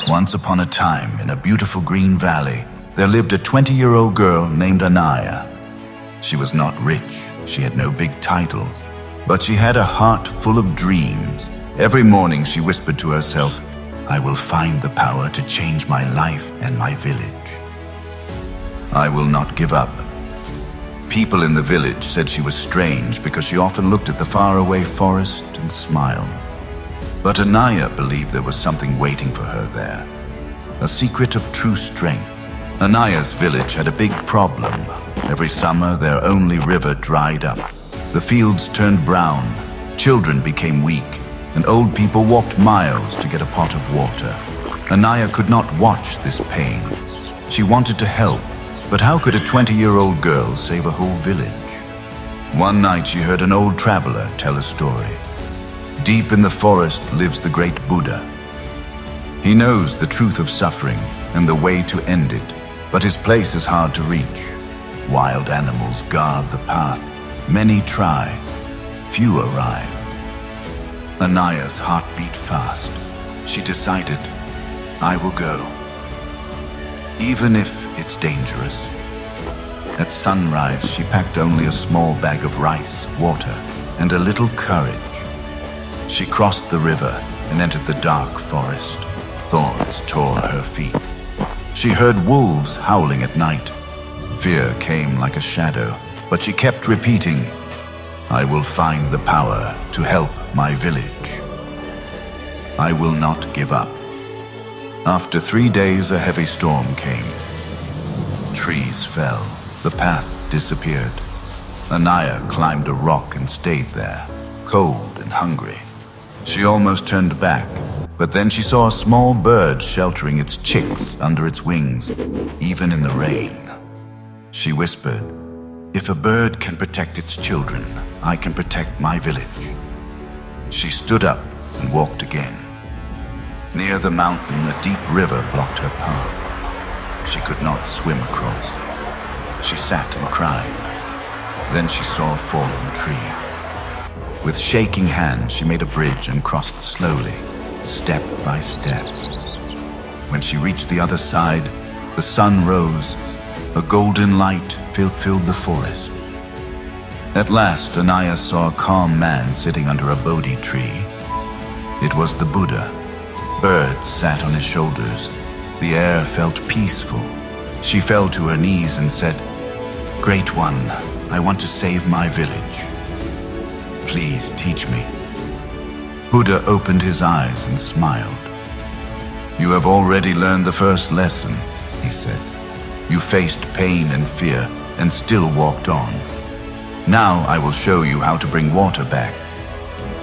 Once upon a time, in a beautiful green valley, there lived a 20-year-old girl named Anaya. She was not rich, she had no big title, but she had a heart full of dreams. Every morning she whispered to herself, "I will find the power to change my life and my village. I will not give up." People in the village said she was strange because she often looked at the faraway forest and smiled. But Anaya believed there was something waiting for her there, a secret of true strength. Anaya's village had a big problem. Every summer, their only river dried up. The fields turned brown, children became weak, and old people walked miles to get a pot of water. Anaya could not watch this pain. She wanted to help, but how could a 20-year-old girl save a whole village? One night she heard an old traveler tell a story. Deep in the forest lives the great Buddha. He knows the truth of suffering and the way to end it, but his place is hard to reach. Wild animals guard the path. Many try, few arrive. Anaya's heart beat fast. She decided, "I will go, even if it's dangerous." At sunrise, she packed only a small bag of rice, water, and a little courage. She crossed the river and entered the dark forest. Thorns tore her feet. She heard wolves howling at night. Fear came like a shadow, but she kept repeating, "I will find the power to help my village. I will not give up." After 3 days, a heavy storm came. Trees fell. The path disappeared. Anaya climbed a rock and stayed there, cold and hungry. She almost turned back, but then she saw a small bird sheltering its chicks under its wings, even in the rain. She whispered, "If a bird can protect its children, I can protect my village." She stood up and walked again. Near the mountain, a deep river blocked her path. She could not swim across. She sat and cried. Then she saw a fallen tree. With shaking hands, she made a bridge and crossed slowly, step by step. When she reached the other side, the sun rose. A golden light filled the forest. At last, Anaya saw a calm man sitting under a Bodhi tree. It was the Buddha. Birds sat on his shoulders. The air felt peaceful. She fell to her knees and said, "Great One, I want to save my village. Please teach me." Buddha opened his eyes and smiled. "You have already learned the first lesson," he said. "You faced pain and fear and still walked on. Now I will show you how to bring water back."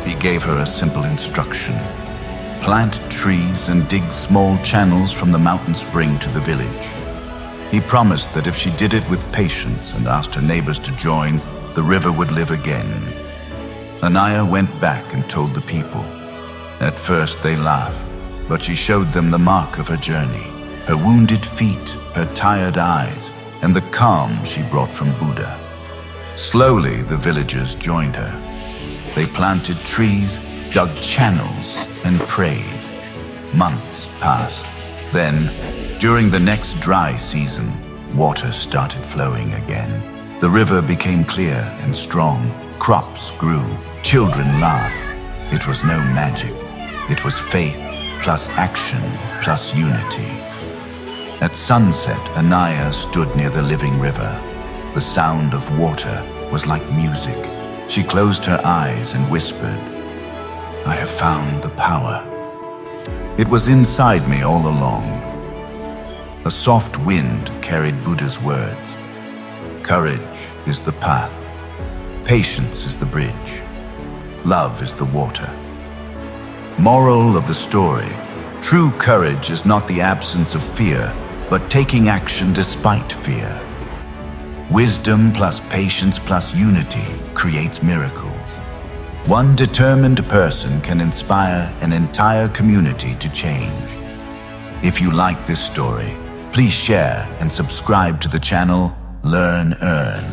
He gave her a simple instruction. Plant trees and dig small channels from the mountain spring to the village. He promised that if she did it with patience and asked her neighbors to join, the river would live again. Anaya went back and told the people. At first they laughed, but she showed them the mark of her journey, her wounded feet, her tired eyes, and the calm she brought from Buddha. Slowly the villagers joined her. They planted trees, dug channels, and prayed. Months passed. Then, during the next dry season, water started flowing again. The river became clear and strong. Crops grew. Children laughed. It was no magic. It was faith plus action plus unity. At sunset, Anaya stood near the living river. The sound of water was like music. She closed her eyes and whispered, "I have found the power." It was inside me all along. A soft wind carried Buddha's words. Courage is the path. Patience is the bridge. Love is the water. Moral of the story: true courage is not the absence of fear, but taking action despite fear. Wisdom plus patience plus unity creates miracles. One determined person can inspire an entire community to change. If you like this story, please share and subscribe to the channel Learn Earn.